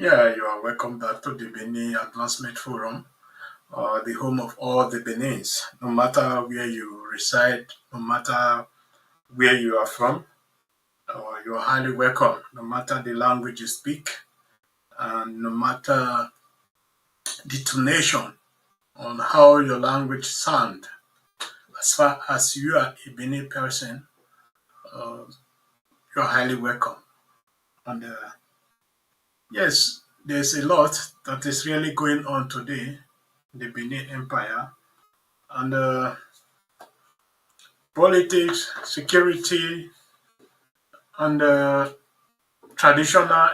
Yeah, you are welcome back to the Benin Advancement Forum, the home of all the Benins. No matter where you reside, no matter where you are from, you are highly welcome. No matter the language you speak, and no matter the tonation on how your language sound, as far as you are a Benin person, uh, you are highly welcome. And yes, there's a lot that is really going on today in the Benin Empire. And politics, security, and traditional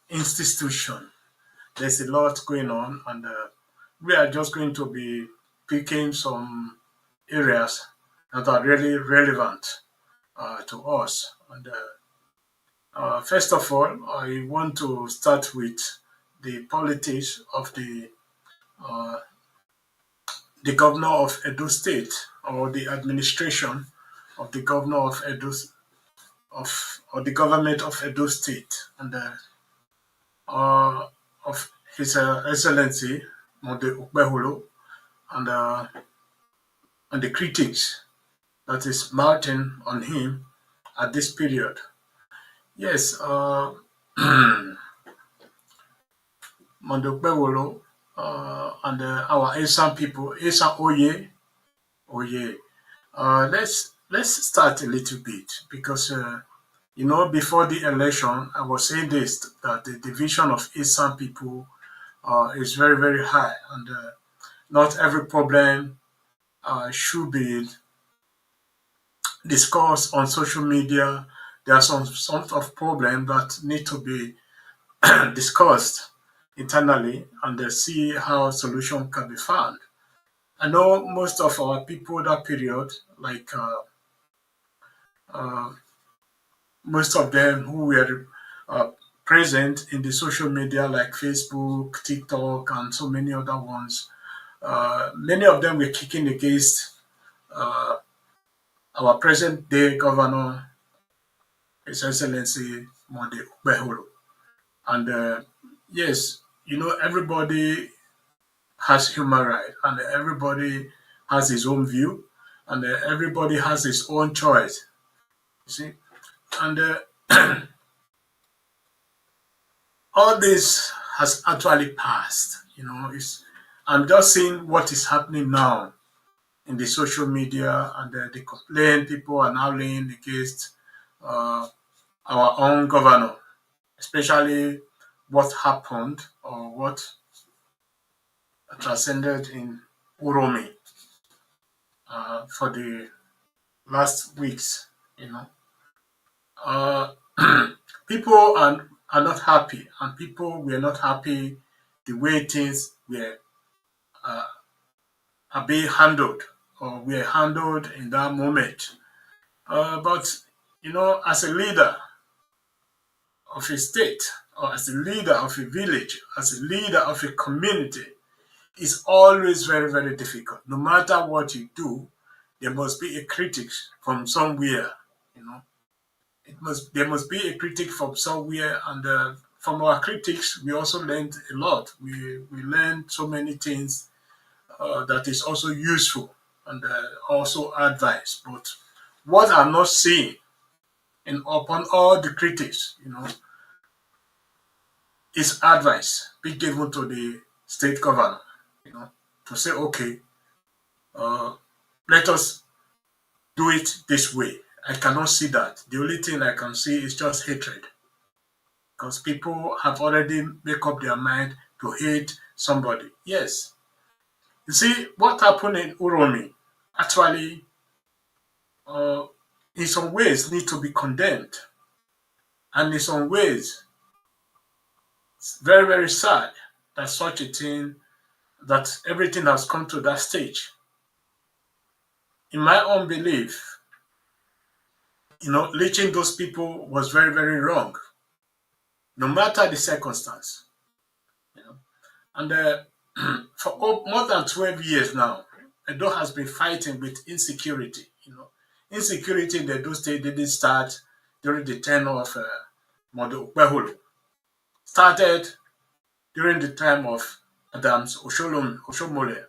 institution. There's a lot going on, and we are just going to be picking some areas that are really relevant to us. And first of all, I want to start with the politics of uh, the governor of Edo State, or the administration of the governor of Edo or the government of Edo State, and uh, of His Excellency Mode Ukbehulo, and the critics that is mounting on him at this period. Yes, Mode Ukbehulo and our Asian people, Asian Oye. Let's start a little bit because before the election, I was saying this that the division of Asian people is very, very high, and not every problem should be discussed on social media. There are some sort of problem that need to be discussed internally, and see how solution can be found. I know most of our people that period, like uh, most of them who were uh, present in the social media like Facebook, TikTok, and so many other ones, many of them were kicking against uh, our present day governor, His Excellency Mode Ukbeholo. And yes, everybody has human right, and everybody has his own view, and everybody has his own choice. You see, and all this has actually passed. I'm just seeing what is happening now in the social media, and the complaint people are now laying against uh, our own governor, especially what happened or what transcended in Uromi for the last weeks. You know, uh, people are not happy, and people were not happy the way things uh, are being handled or were handled in that moment. But as a leader of a state, or as a leader of a village, as a leader of a community, it's always very, very difficult. No matter what you do, there must be a critic from somewhere. You know, there must be a critic from somewhere, and from our critics, we also learned a lot. We learned so many things that is also useful, and also advice. But what I'm not seeing, and upon all the critics, is advice be given to the state governor, to say, okay, uh, let us do it this way. I cannot see that. The only thing I can see is just hatred, because people have already make up their mind to hate somebody. Yes. You see, what happened in Uromi actually, uh, in some ways, need to be condemned. And in some ways, it's very, very sad that such a thing, that everything has come to that stage. In my own belief, lynching those people was very, very wrong, no matter the circumstance. You know. And for more than 12 years now, Edo has been fighting with insecurity. Insecurity in the Edo State didn't start during the tenure of Modo Ukbeholo. Started during the time of Adams Oshomole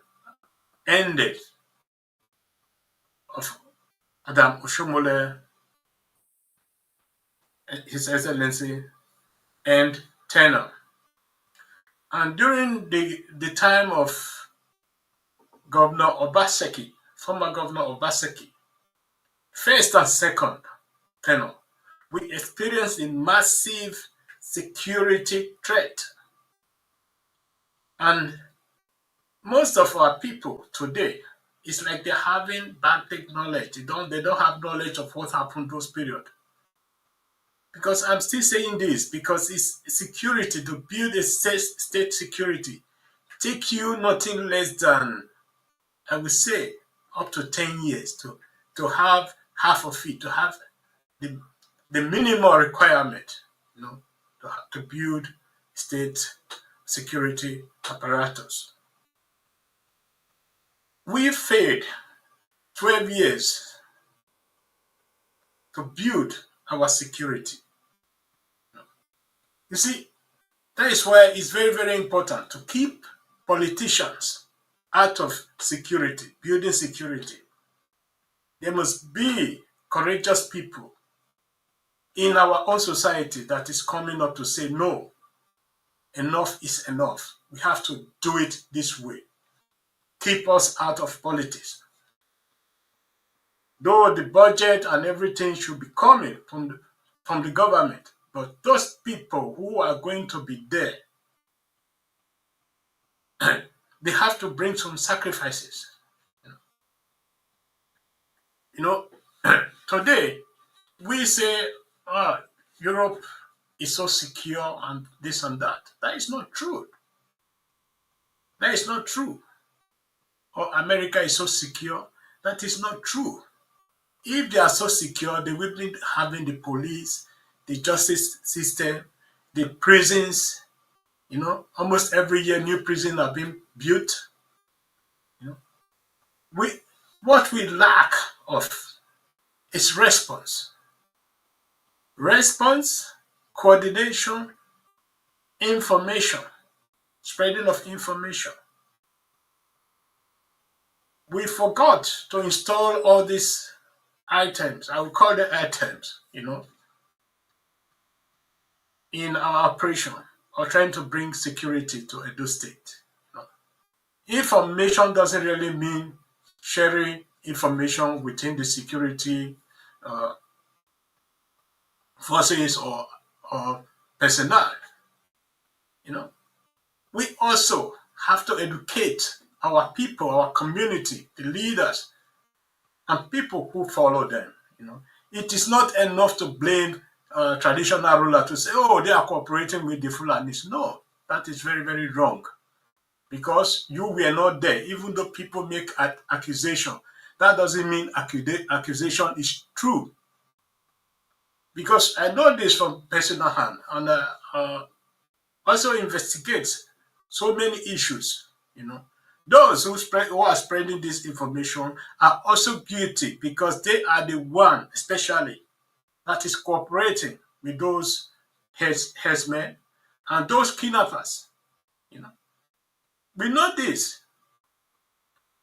ended of Adam Oshomole, His Excellency, and tenure. And during the time of Governor Obaseki, former Governor Obaseki, first and second tenure, we experienced a massive security threat. And most of our people today, it's like they're having bad knowledge. They don't have knowledge of what happened those period. Because I'm still saying this, because it's security, to build a state security, take you nothing less than, I would say, up to 10 years to have half of it, to have the, the minimal requirement, to build state security apparatus. We failed 12 years to build our security. You see, that is why it's very, very important to keep politicians out of security, building security. There must be courageous people in our own society that is coming up to say, no, enough is enough. We have to do it this way. Keep us out of politics. Though the budget and everything should be coming from the government, but those people who are going to be there, they have to bring some sacrifices. You know, today we say, Europe is so secure and this and that. That is not true. That is not true. Or America is so secure. That is not true. If they are so secure, they will be having the police, the justice system, the prisons. Almost every year new prisons are being built. You know, what we lack of is response. Response, coordination, information, spreading of information. We forgot to install all these items, I would call them items, in our operation or trying to bring security to Edo State. Information doesn't really mean sharing information within the security forces or personnel. We also have to educate our people, our community, the leaders, and people who follow them. It is not enough to blame traditional rulers to say, oh, they are cooperating with the Fulanis. No, that is very, very wrong. Because you were not there, even though people make accusation. That doesn't mean accusation is true. Because I know this from personal hand, and also investigates so many issues. Those who are spreading this information are also guilty because they are the one, especially, that is cooperating with those herdsmen and those kidnappers. We know this.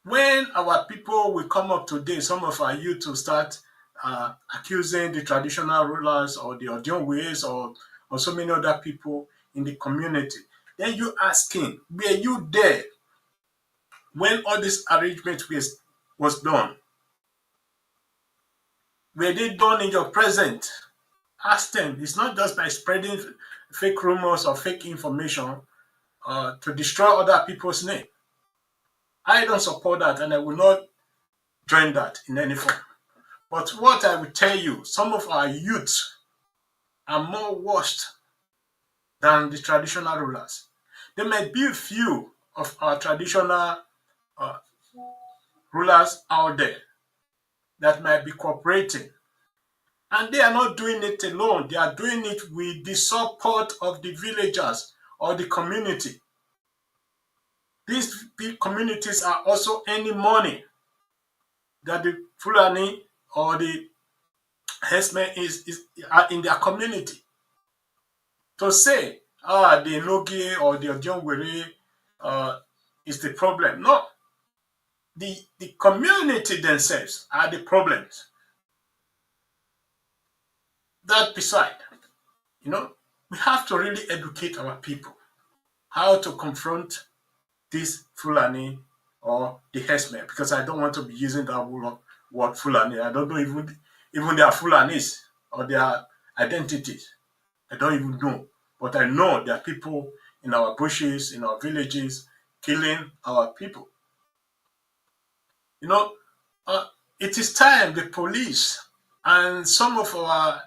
When our people will come up today, some of our youth will start accusing the traditional rulers or the Odionways or so many other people in the community. Then you asking, were you there when all this arrangement was done? Were they done in your present? Ask them. It's not just by spreading fake rumors or fake information to destroy other people's name. I don't support that, and I will not join that in any form. But what I will tell you, some of our youth are more worse than the traditional rulers. There might be a few of our traditional rulers out there that might be cooperating. And they are not doing it alone. They are doing it with the support of the villagers or the community. These big communities are also earning money that the Fulani or the herdsmen are in their community. To say, the Nogi or the Ojongwere is the problem. No, the community themselves are the problems. That beside, you know, we have to really educate our people how to confront this Fulani or the herdsmen, because I don't want to be using that word Fulani. I don't know even their Fulanis or their identities. I don't even know. But I know there are people in our bushes, in our villages, killing our people. You know, uh, it is time the police and some of our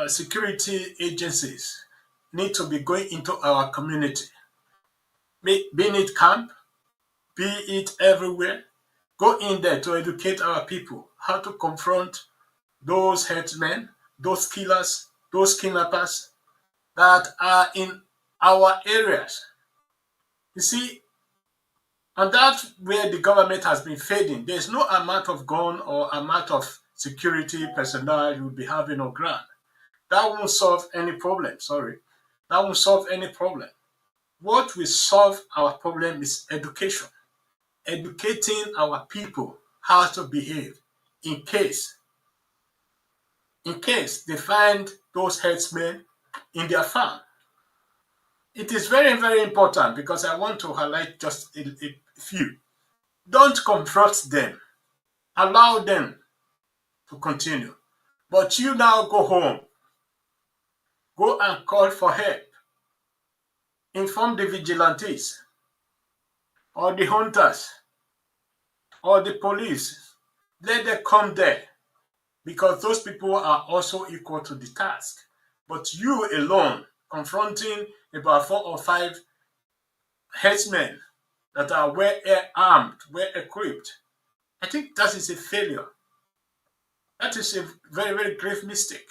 security agencies need to be going into our community, being it camp, be it everywhere. Go in there to educate our people how to confront those headsmen, those killers, those kidnappers that are in our areas. You see, and that's where the government has been fading. There's no amount of gun or amount of security personnel you'll be having on ground. That won't solve any problem. Sorry. That won't solve any problem. What will solve our problem is education. Educating our people how to behave in case they find those herdsmen in their farm. It is very, very important because I want to highlight just a few. Don't confront them. Allow them to continue. But you now go home. Go and call for help. Inform the vigilantes or the hunters or the police. Let them come there because those people are also equal to the task. But you alone confronting about 4 or 5 headsmen that are well armed, well equipped, I think that is a failure. That is a very, very grave mistake.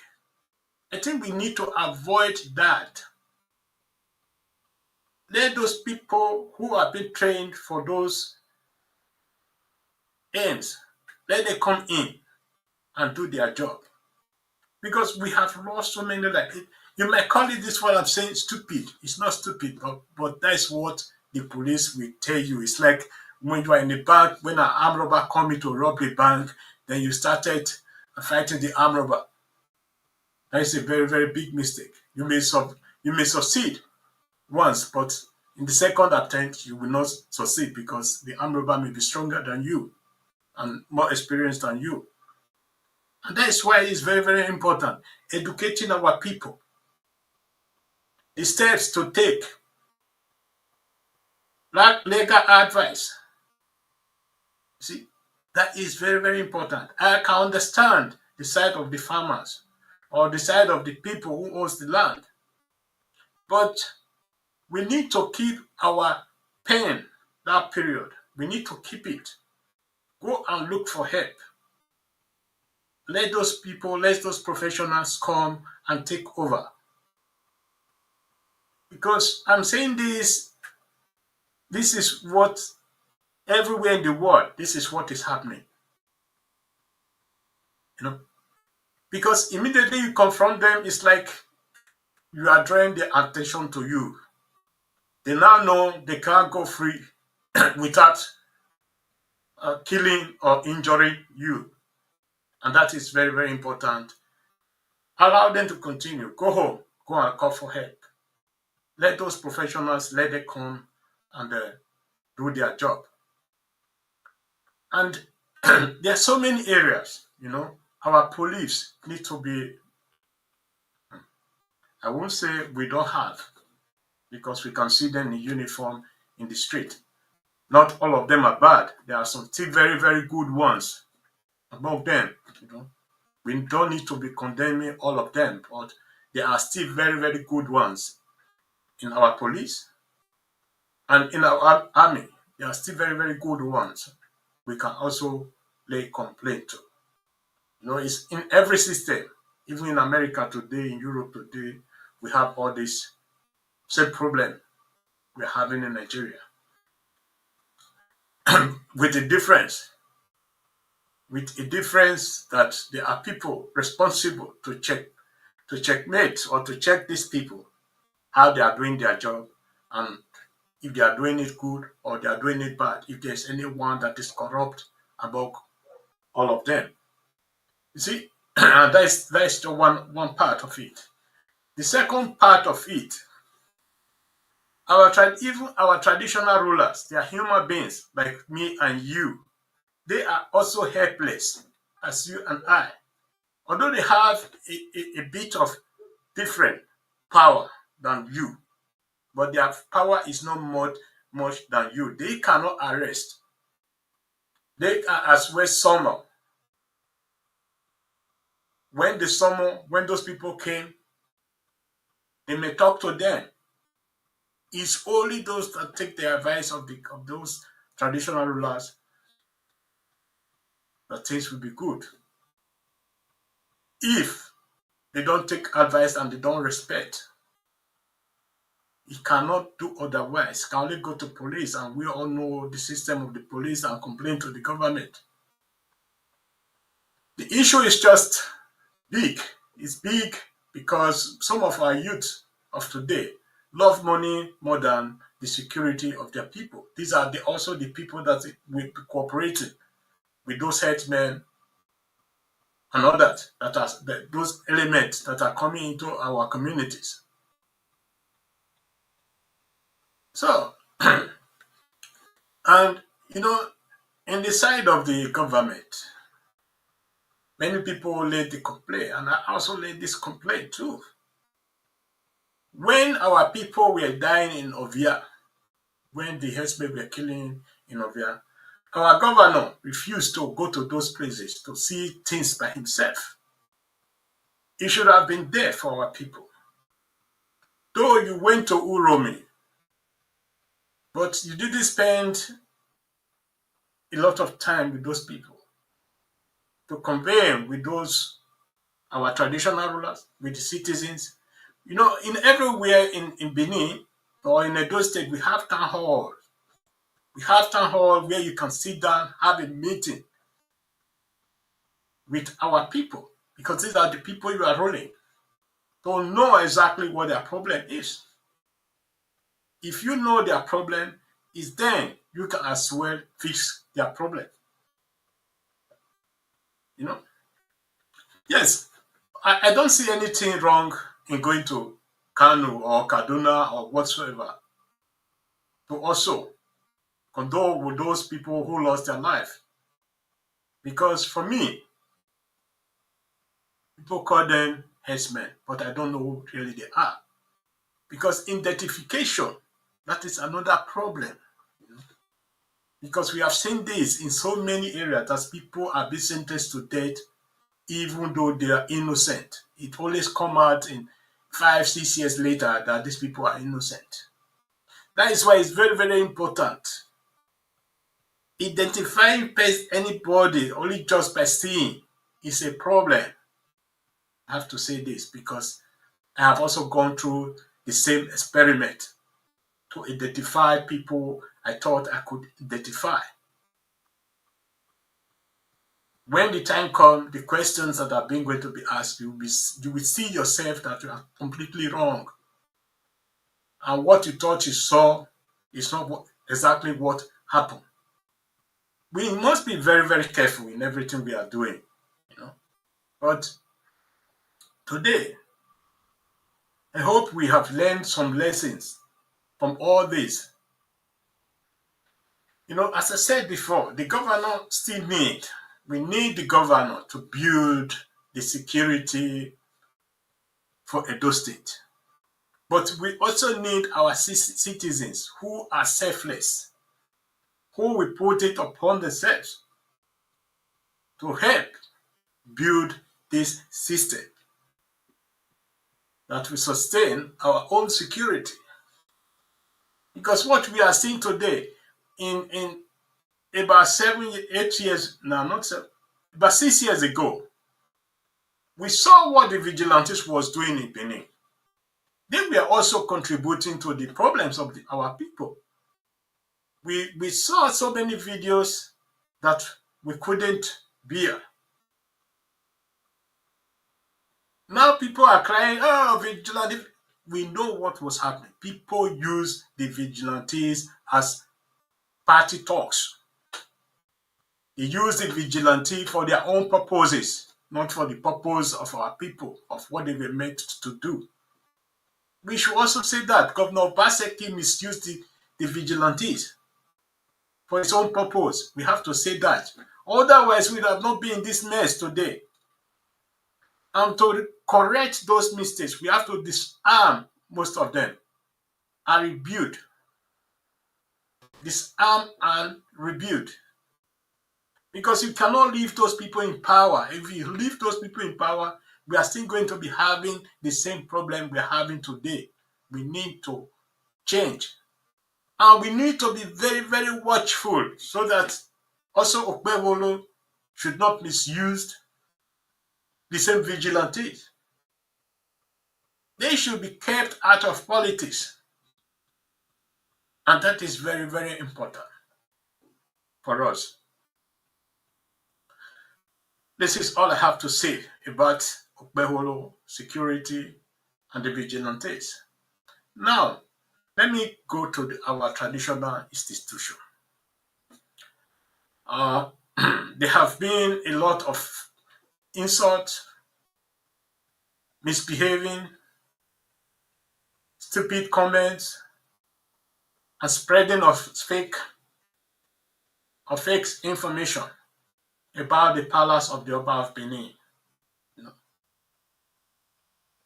I think we need to avoid that. Let those people who have been trained for those ends, let them come in and do their job. Because we have lost so many like it. You might call it this what I'm saying stupid. It's not stupid, but that's what the police will tell you. It's like when you are in a bank, when an armed robber coming to rob a bank, then you started fighting the armed robber. That is a very, very big mistake. You may succeed once, but in the second attempt, you will not succeed because the armed robber may be stronger than you and more experienced than you. And that is why it's very, very important. Educating our people. The steps to take. Like legal advice. See, that is very, very important. I can understand the side of the farmers or the side of the people who owns the land. But we need to keep our pen, that period. We need to keep it. Go and look for help. Let those people, let those professionals come and take over. Because I'm saying this is what everywhere in the world, this is what is happening. You know, because immediately you confront them, it's like you are drawing their attention to you. They now know they can't go free without killing or injuring you. And that is very, very important. Allow them to continue. Go home. Go and call for help. Let those professionals, let them come and do their job. And there are so many areas, our police need to be, I won't say we don't have, because we can see them in uniform in the street. Not all of them are bad. There are some still very, very good ones among them. We don't need to be condemning all of them, but there are still very, very good ones in our police and in our army. There are still very, very good ones. We can also lay complaint to. It's in every system. Even in America today, in Europe today, we have all this same problem we're having in Nigeria. With a difference that there are people responsible to checkmate or to check these people how they are doing their job, and if they are doing it good or they are doing it bad, if there's anyone that is corrupt among all of them. You see, and that's the one part of it. The second part of it, even our traditional rulers, they are human beings like me and you. They are also helpless as you and I. Although they have a bit of different power than you, but their power is not much than you. They cannot arrest. They can as well summon. When those people came, they may talk to them. It's only those that take the advice of those traditional rulers that things will be good. If they don't take advice and they don't respect, he cannot do otherwise. He can only go to police, and we all know the system of the police, and complain to the government. The issue is just big. It's big because some of our youth of today love money more than the security of their people. These are also the people that will be cooperating with those headsmen and others, those elements that are coming into our communities. So, and in the side of the government, many people laid the complaint, and I also laid this complaint too. When our people were dying in Ovia, when the herdsmen were killing in Ovia, our governor refused to go to those places to see things by himself. He should have been there for our people. Though you went to Uromi, but you didn't spend a lot of time with those people to convey with our traditional rulers, with the citizens. In everywhere in Benin or in Edo State, we have town hall. We have town hall where you can sit down, have a meeting with our people, because these are the people you are ruling, to know exactly what their problem is. If you know their problem is, then you can as well fix their problem. Yes, I don't see anything wrong in going to Kano or Kaduna or whatsoever to also condole with those people who lost their life. Because for me, people call them herdsmen, but I don't know who really they are. Because identification, that is another problem. Because we have seen this in so many areas, as people are being sentenced to death even though they are innocent. It always comes out in 5-6 years later that these people are innocent. That is why it's very, very important. Identifying anybody only just by seeing is a problem. I have to say this because I have also gone through the same experiment to identify people I thought I could identify. When the time comes, the questions that are being going to be asked, you will see yourself that you are completely wrong. And what you thought you saw is not exactly what happened. We must be very, very careful in everything we are doing. But today, I hope we have learned some lessons from all this. As I said before, the governor still we need the governor to build the security for Edo State. But we also need our citizens who are selfless, who will put it upon themselves to help build this system that will sustain our own security. Because what we are seeing today, in about 7-8 years now, not 7, about 6 years ago, we saw what the vigilantes was doing in Benin. They were also contributing to the problems of our people. We saw so many videos that we couldn't bear. Now people are crying, oh, vigilante. we know what was happening. People use the vigilantes as party talks. They use the vigilante for their own purposes, not for the purpose of our people, of what they were meant to do. We should also say that Governor Obaseki misused the vigilantes for his own purpose. We have to say that. Otherwise, we'd have not been in this mess today. And to correct those mistakes, we have to disarm most of them and rebuild. Disarm and rebuild. Because you cannot leave those people in power. If you leave those people in power, we are still going to be having the same problem we're having today. We need to change. And we need to be very, very watchful so that also Okpebholo should not misuse the same vigilantes. They should be kept out of politics. And that is very, very important for us. This is all I have to say about Okpebholo, security, and the vigilantes. Now, let me go to our traditional institution. There have been a lot of insults, misbehaving, stupid comments, and spreading of fake information about the palace of the Oba of Benin.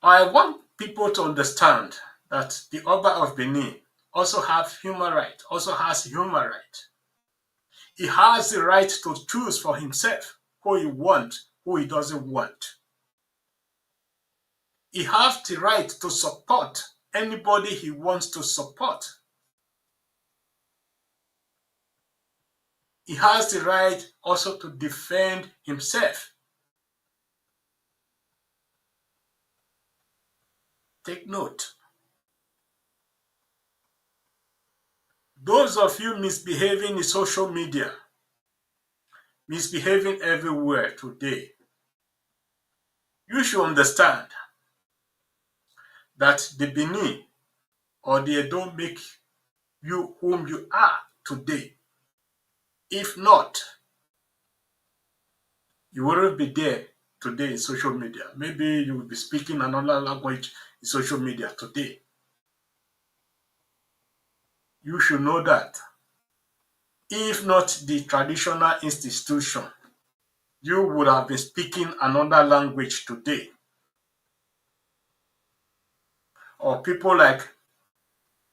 I want people to understand that the Oba of Benin also has human right. He has the right to choose for himself who he wants, who he doesn't want. He has the right to support anybody he wants to support. He has the right also to defend himself. Take note. Those of you misbehaving in social media, misbehaving everywhere today, you should understand that the Benin or the Edo make you whom you are today. If not, you wouldn't be there today in social media. Maybe you will be speaking another language in social media today. You should know that. If not the traditional institution, you would have been speaking another language today. Or people like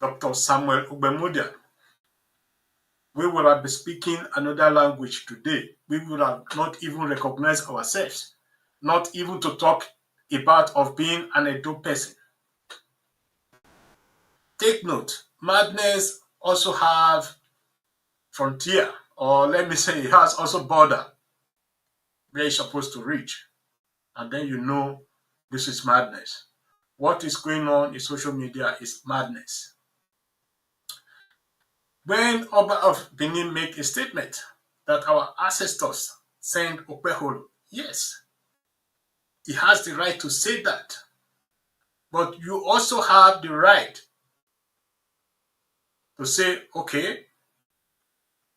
Dr. Samuel Ugbemudia, we would have been speaking another language today. We would have not even recognized ourselves, not even to talk about of being an Edo person. Take note, madness also have frontier, or let me say it has also border where it's supposed to reach. And then you know this is madness. What is going on in social media is madness. When Oba of Benin make a statement that our ancestors sent Okpebholo, yes, he has the right to say that. But you also have the right to say, okay,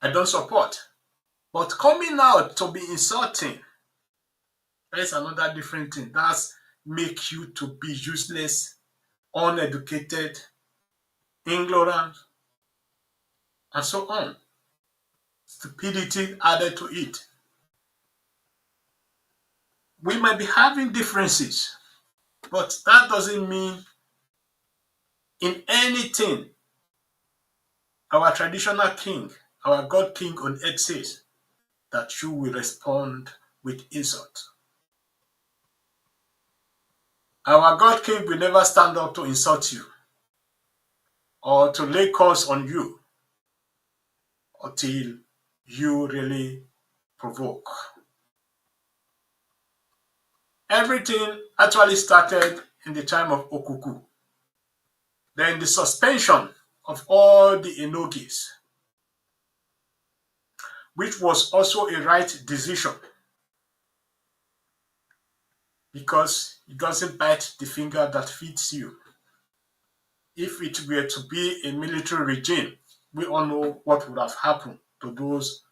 I don't support. But coming out to be insulting, that's another different thing. That's make you to be useless, uneducated, ignorant, and so on. Stupidity added to it. We might be having differences, but that doesn't mean in anything our traditional king, our God king on earth says that you will respond with insult. Our God king will never stand up to insult you or to lay curse on you until you really provoke. Everything actually started in the time of Okuku. Then the suspension of all the Enogis, which was also a right decision because it doesn't bite the finger that feeds you. If it were to be a military regime, we all know what would have happened to those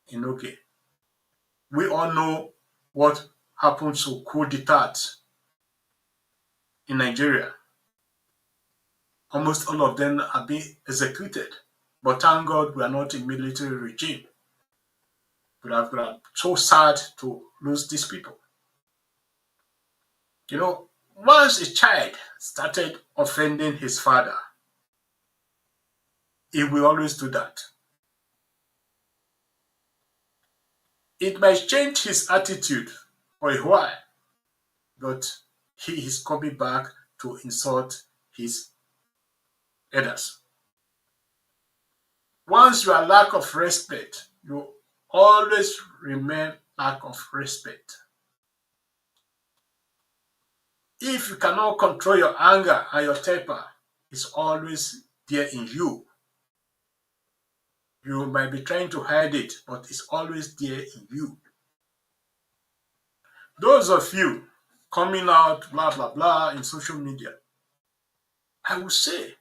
in Oge. We all know what happened to coup d'etat in Nigeria. Almost all of them are being executed. But thank God we are not a military regime. We have been so sad to lose these people. Once a child started offending his father, he will always do that. It might change his attitude for a while, but he is coming back to insult his elders. Once you are lack of respect, you always remain lack of respect. If you cannot control your anger and your temper, it's always there in you. You might be trying to hide it, but it's always there in you. Those of you coming out, blah, blah, blah, in social media, I will say,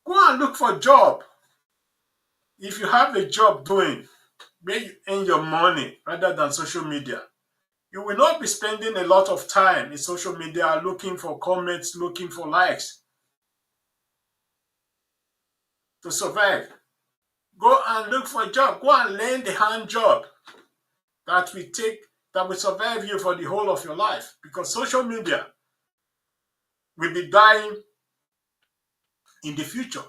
go and look for a job. If you have a job doing, where you earn your money rather than social media, you will not be spending a lot of time in social media looking for comments, looking for likes to survive. Go and look for a job. Go and learn the hand job that will survive you for the whole of your life. Because social media will be dying in the future.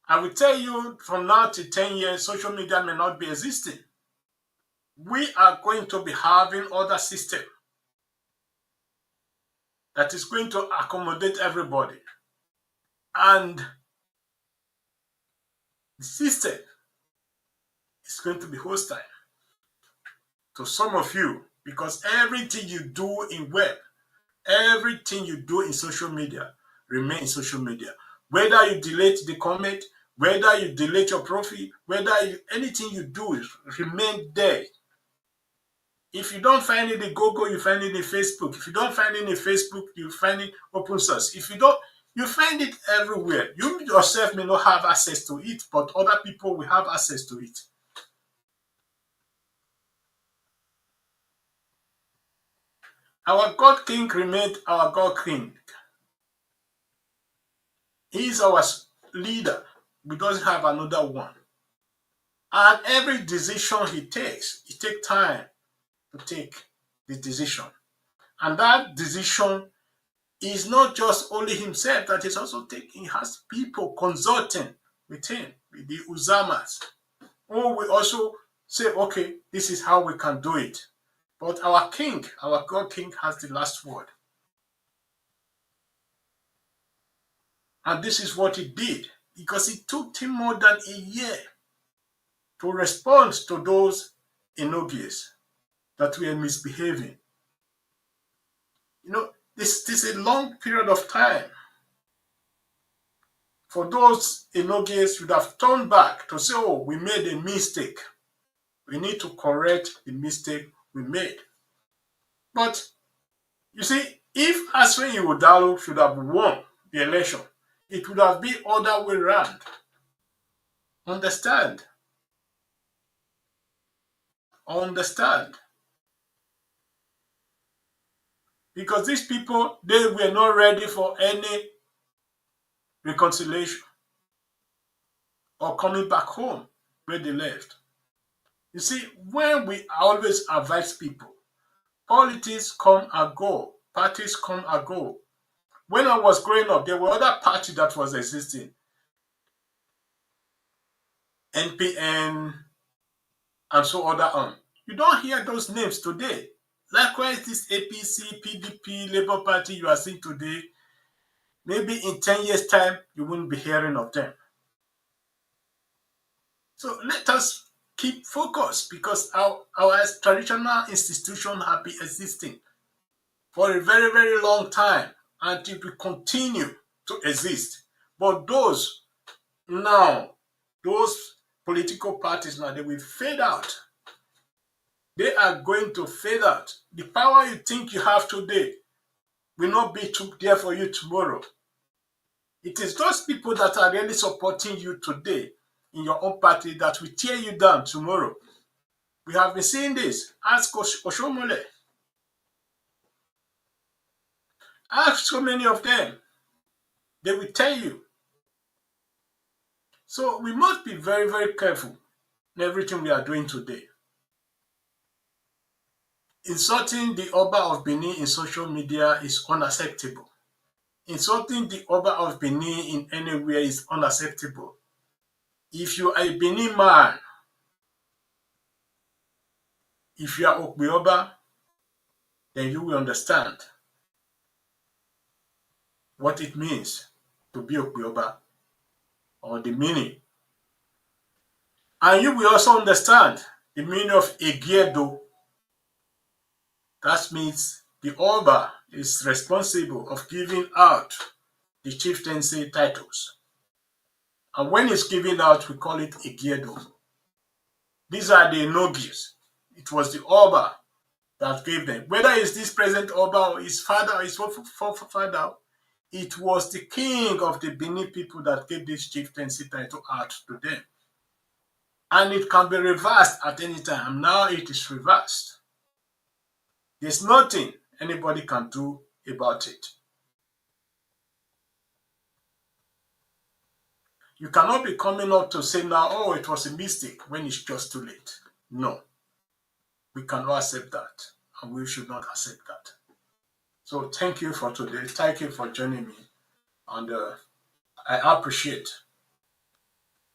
I will tell you from now to 10 years, social media may not be existing. We are going to be having other system that is going to accommodate everybody. And the system is going to be hostile to some of you because everything you do in web, everything you do in social media remain in social media. Whether you delete the comment, whether you delete your profile, anything you do remain there. If you don't find it in Google, you find it in Facebook. If you don't find it in Facebook, you find it open source. If you don't, you find it everywhere. You yourself may not have access to it, but other people will have access to it. Our God King remained our God King. He is our leader. We don't have another one. And every decision he takes time to take the decision. And that decision is not just only himself that is also taking. He has people consulting with him, with the Uzamas, who will also say, okay, this is how we can do it. But our king, our God King, has the last word. And this is what he did, because it took him more than a year to respond to those Enogies that were misbehaving. This is a long period of time. For those Enogies would have turned back to say, oh, we made a mistake. We need to correct the mistake we made. But you see, if Aswe Iwodalo should have won the election, it would have been other way around. Understand? Understand? Because these people, they were not ready for any reconciliation or coming back home where they left. You see, when we always advise people, politics come and go, parties come and go. When I was growing up, there were other parties that was existing. NPN and so other on. You don't hear those names today. Likewise, this APC, PDP, Labour Party you are seeing today, maybe in 10 years' time, you won't be hearing of them. So let us keep focused because our traditional institutions have been existing for a very, very long time and it will continue to exist. But those political parties now, they will fade out. They are going to fade out. The power you think you have today will not be there for you tomorrow. It is those people that are really supporting you today in your own party that will tear you down tomorrow. We have been seeing this. Ask Oshomole. Ask so many of them. They will tell you. So we must be very, very careful in everything we are doing today. Insulting the Oba of Benin in social media is unacceptable. Insulting the Oba of Benin in anywhere is unacceptable. If you are a Benin man, if you are Okweoba, then you will understand what it means to be Okweoba or the meaning. And you will also understand the meaning of Egiedo. That means the Oba is responsible of giving out the chieftaincy titles. And when it's given out, we call it Egiedo. These are the Nogis. It was the Oba that gave them. Whether it's this present Oba or his father or his forefather, it was the king of the Benin people that gave this chieftaincy title out to them. And it can be reversed at any time. Now it is reversed. There's nothing anybody can do about it. You cannot be coming up to say now, oh, it was a mistake when it's just too late. No, we cannot accept that, and we should not accept that. So thank you for today. Thank you for joining me, and I appreciate.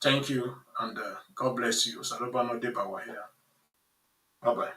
Thank you, and God bless you. Bye bye.